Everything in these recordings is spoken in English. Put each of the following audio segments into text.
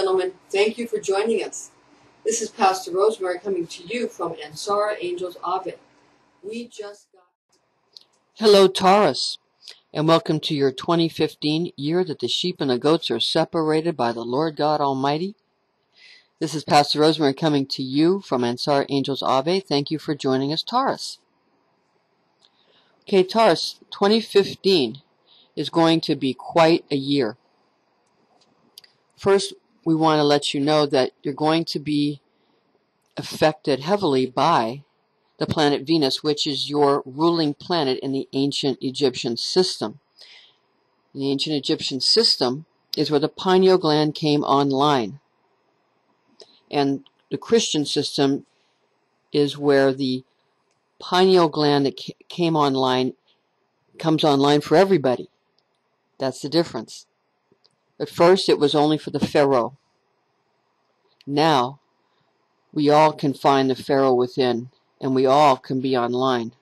gentlemen, thank you for joining us. This is Pastor Rosemary coming to you from Ansara Angels Ave. Hello, Taurus, and welcome to your 2015 year that the sheep and the goats are separated by the Lord God Almighty. This is Pastor Rosemary coming to you from Ansara Angels Ave. Thank you for joining us, Taurus. Okay, Taurus, 2015 is going to be quite a year. First, we want to let you know that you're going to be affected heavily by the planet Venus, which is your ruling planet in the ancient Egyptian system. The ancient Egyptian system is where the pineal gland came online. And the Christian system is where the pineal gland that came online comes online for everybody. That's the difference. At first, it was only for the pharaoh. Now, we all can find the pharaoh within, and we all can be online,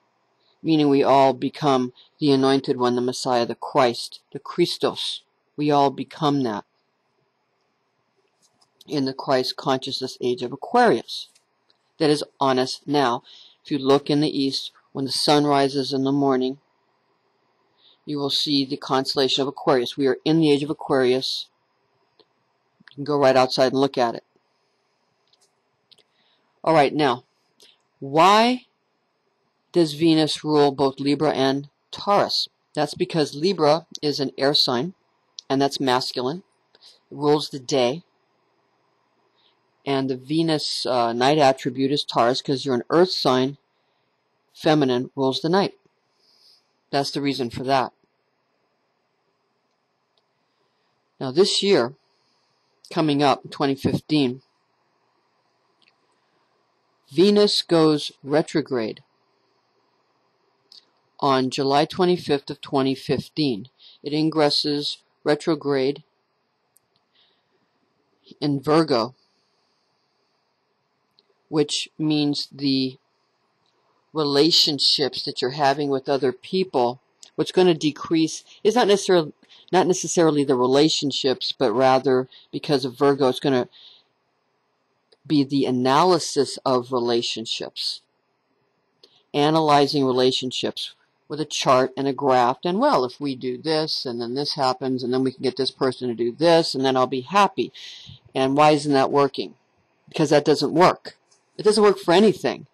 meaning we all become the anointed one, the Messiah, the Christ, the Christos. We all become that in the Christ consciousness age of Aquarius that is on us now. If you look in the east, when the sun rises in the morning, you will see the constellation of Aquarius. We are in the age of Aquarius. You can go right outside and look at it. All right, now, why does Venus rule both Libra and Taurus? That's because Libra is an air sign, and that's masculine. It rules the day. And the Venus night attribute is Taurus, because you're an earth sign. Feminine rules the night. That's the reason for that. Now this year, coming up, 2015, Venus goes retrograde on July 25th of 2015. It ingresses retrograde in Virgo, which means the relationships that you're having with other people, what's going to decrease is not necessarily the relationships, but rather, because of Virgo, it's going to be the analysis of relationships, analyzing relationships with a chart and a graph. And well, if we do this and then this happens and then we can get this person to do this and then I'll be happy. And why isn't that working? Because that doesn't work. It doesn't work for anything.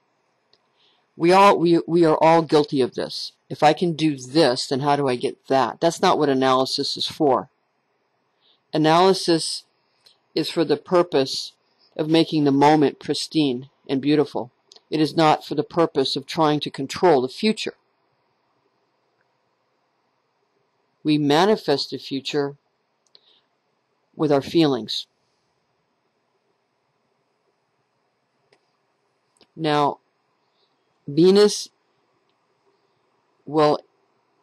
We are all guilty of this. If I can do this, then how do I get that? That's not what analysis is for. Analysis is for the purpose of making the moment pristine and beautiful. It is not for the purpose of trying to control the future. We manifest the future with our feelings. Now, Venus will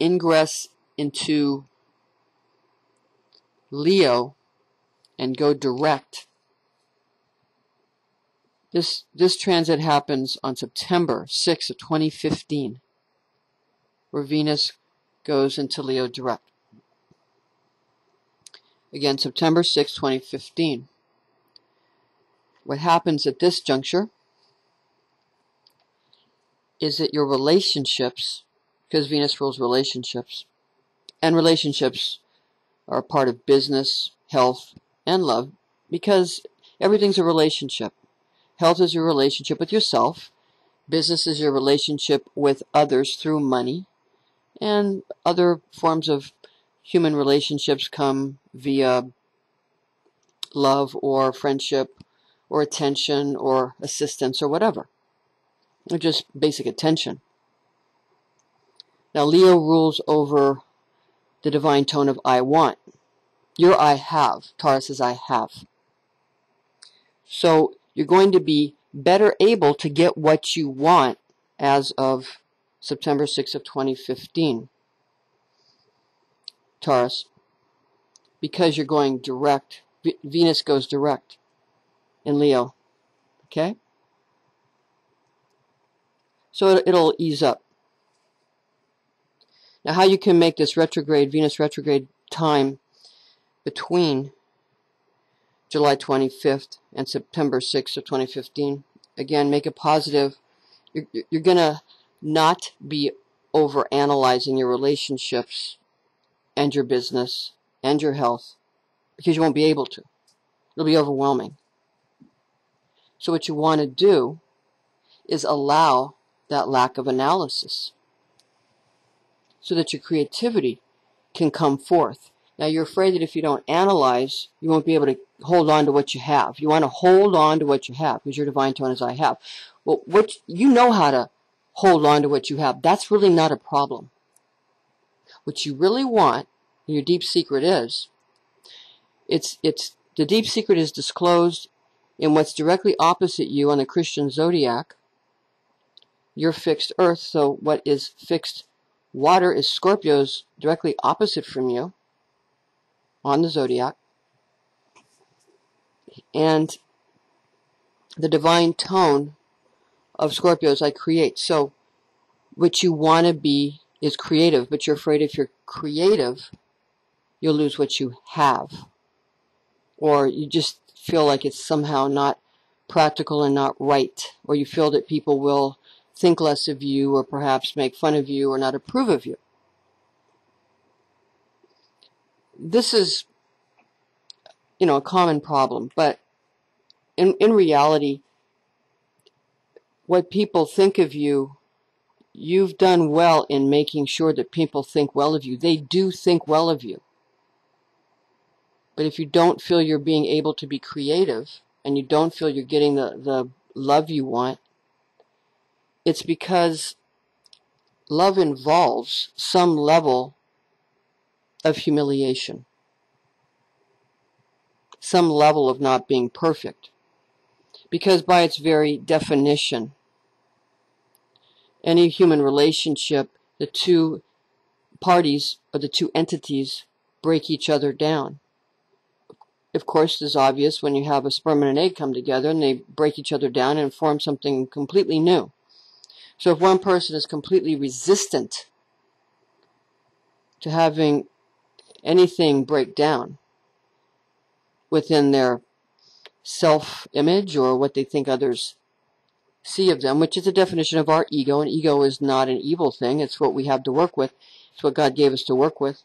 ingress into Leo and go direct. This transit happens on September 6th of 2015, where Venus goes into Leo direct. Again, September 6th, 2015. What happens at this juncture is that your relationships, because Venus rules relationships, and relationships are a part of business, health, and love, because everything's a relationship. Health is your relationship with yourself. Business is your relationship with others through money. And other forms of human relationships come via love or friendship or attention or assistance or whatever. Or just basic attention. Now, Leo rules over the divine tone of I want. Your I have. Taurus is I have. So you're going to be better able to get what you want as of September 6th of 2015. Taurus. Because you're going direct. Venus goes direct in Leo. Okay? So it'll ease up. Now, how you can make this retrograde, Venus retrograde time between July 25th and September 6th of 2015. Again, make it positive. You're going to not be over-analyzing your relationships and your business and your health, because you won't be able to. It'll be overwhelming. So what you want to do is allow that lack of analysis so that your creativity can come forth. Now, you're afraid that if you don't analyze, you won't be able to hold on to what you have. You want to hold on to what you have, because your divine tone is I have. Well, you know how to hold on to what you have. That's really not a problem. What you really want, your deep secret is, the deep secret is disclosed in what's directly opposite you on the Christian Zodiac. You're fixed earth, so what is fixed water is Scorpio's directly opposite from you on the Zodiac. And the divine tone of Scorpio is I create. So what you want to be is creative, but you're afraid if you're creative, you'll lose what you have. Or you just feel like it's somehow not practical and not right. Or you feel that people will think less of you, or perhaps make fun of you, or not approve of you. This is, a common problem, but in reality, what people think of you, you've done well in making sure that people think well of you. They do think well of you. But if you don't feel you're being able to be creative, and you don't feel you're getting the love you want, it's because love involves some level of humiliation, some level of not being perfect. Because by its very definition, any human relationship, the two parties or the two entities break each other down. Of course, it's obvious when you have a sperm and an egg come together and they break each other down and form something completely new. So if one person is completely resistant to having anything break down within their self-image or what they think others see of them, which is the definition of our ego, and ego is not an evil thing. It's what we have to work with. It's what God gave us to work with.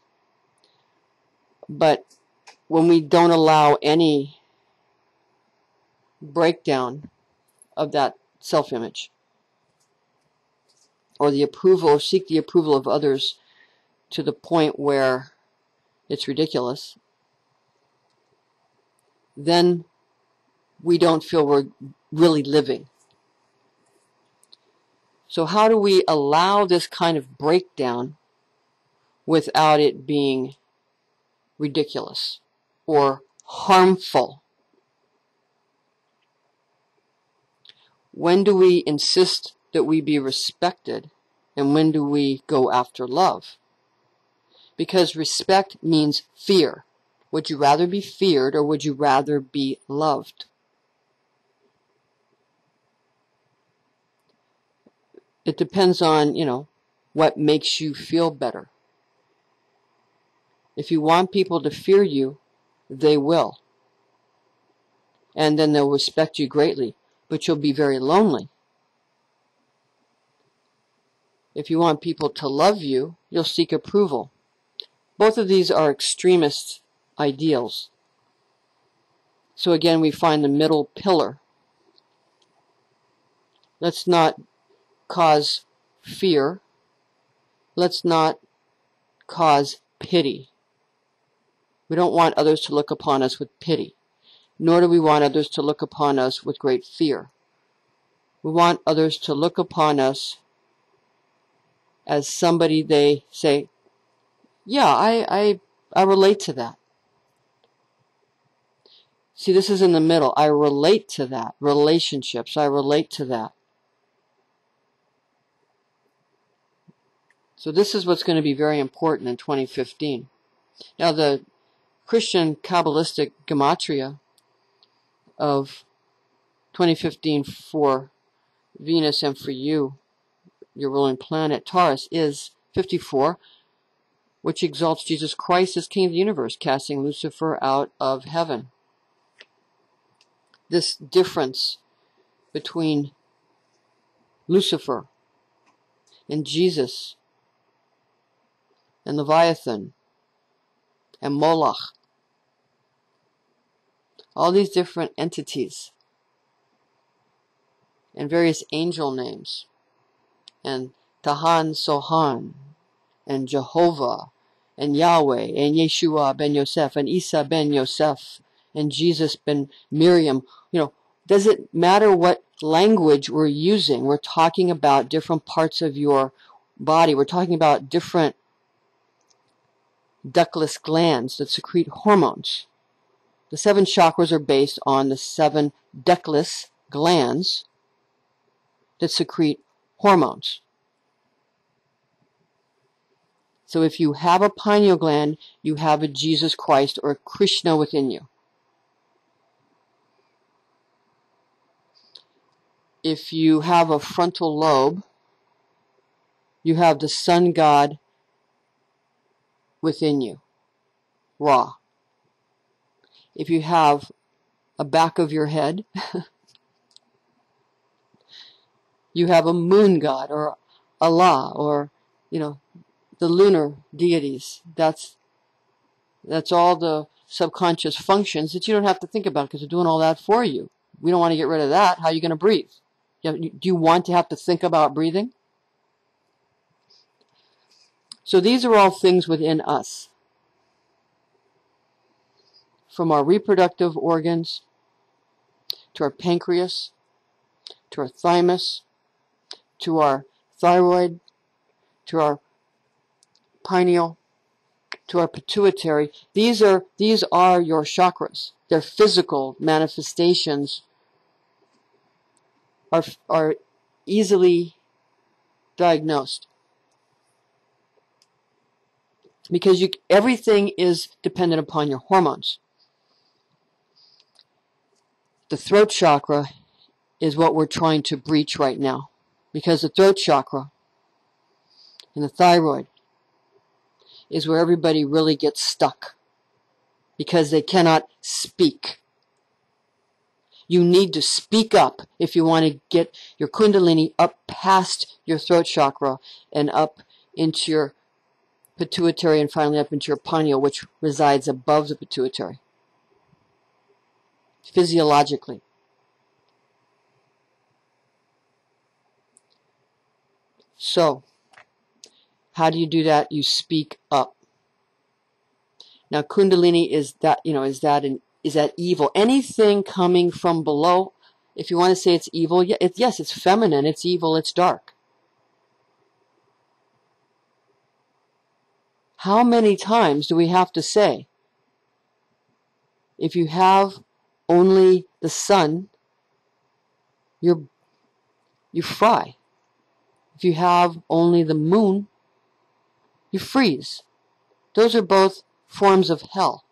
But when we don't allow any breakdown of that self-image, or the approval, or seek the approval of others to the point where it's ridiculous, then we don't feel we're really living. So how do we allow this kind of breakdown without it being ridiculous or harmful? When do we insist that we be respected, and when do we go after love? Because respect means fear. Would you rather be feared, or would you rather be loved? It depends on, what makes you feel better. If you want people to fear you, they will. And then they'll respect you greatly, but you'll be very lonely. If you want people to love you, you'll seek approval. Both of these are extremist ideals. So again, we find the middle pillar. Let's not cause fear. Let's not cause pity. We don't want others to look upon us with pity, nor do we want others to look upon us with great fear. We want others to look upon us as somebody they say, yeah, I relate to that. See, this is in the middle. I relate to that. Relationships, I relate to that. So this is what's going to be very important in 2015. Now, the Christian Kabbalistic gematria of 2015 for Venus and for you, your ruling planet, Taurus, is 54, which exalts Jesus Christ as King of the universe, casting Lucifer out of heaven. this difference between Lucifer and Jesus and Leviathan and Moloch, all these different entities and various angel names, and Tahan Sohan, and Jehovah, and Yahweh, and Yeshua ben Yosef, and Isa ben Yosef, and Jesus ben Miriam. Does it matter what language we're using? We're talking about different parts of your body. We're talking about different ductless glands that secrete hormones. The 7 chakras are based on the 7 ductless glands that secrete hormones. So if you have a pineal gland, you have a Jesus Christ or a Krishna within you. If you have a frontal lobe, you have the sun god within you, Ra. If you have a back of your head, you have a moon god or Allah, or the lunar deities. That's all the subconscious functions that you don't have to think about, because they're doing all that for you. We don't want to get rid of that. How are you going to breathe? Do you want to have to think about breathing? So these are all things within us. From our reproductive organs, to our pancreas, to our thymus, to our thyroid, to our pineal, to our pituitary. These are your chakras. Their physical manifestations are easily diagnosed, because everything is dependent upon your hormones. The throat chakra is what we're trying to breach right now, because the throat chakra and the thyroid is where everybody really gets stuck, because they cannot speak. You need to speak up if you want to get your kundalini up past your throat chakra and up into your pituitary, and finally up into your pineal, which resides above the pituitary, physiologically. So, how do you do that? You speak up. Now, kundalini is that evil? Anything coming from below, if you want to say it's evil, yes, it's feminine, it's evil, it's dark. How many times do we have to say, if you have only the sun, you fry. If you have only the moon, you freeze. Those are both forms of hell.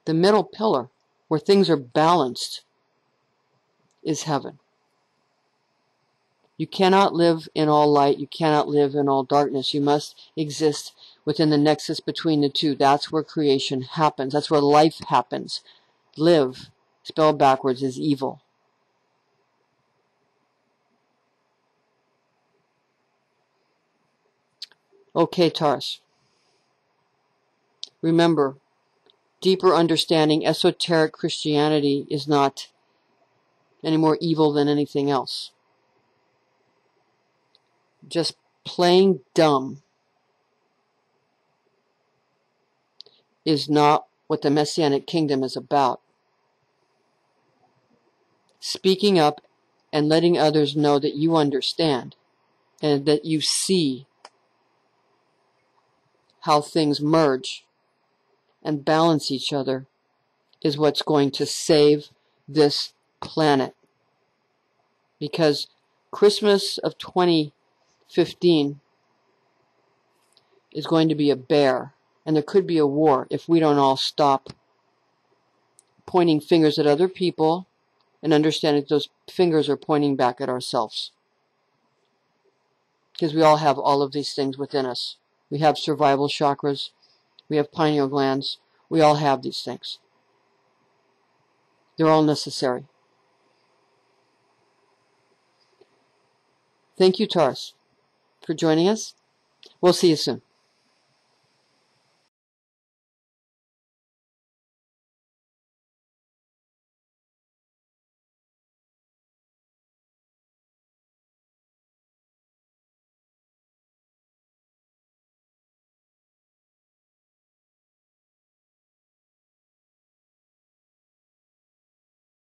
The middle pillar, where things are balanced, is heaven. You cannot live in all light. You cannot live in all darkness. You must exist within the nexus between the two. That's where creation happens. That's where life happens. Live, spelled backwards, is evil. Okay, Taurus. Remember, deeper understanding, esoteric Christianity is not any more evil than anything else. Just playing dumb is not what the Messianic kingdom is about. Speaking up and letting others know that you understand and that you see how things merge and balance each other is what's going to save this planet. Because Christmas of 2015 is going to be a bear, and there could be a war if we don't all stop pointing fingers at other people and understand that those fingers are pointing back at ourselves. Because we all have all of these things within us. We have survival chakras. We have pineal glands. We all have these things. They're all necessary. Thank you, Taurus, for joining us. We'll see you soon.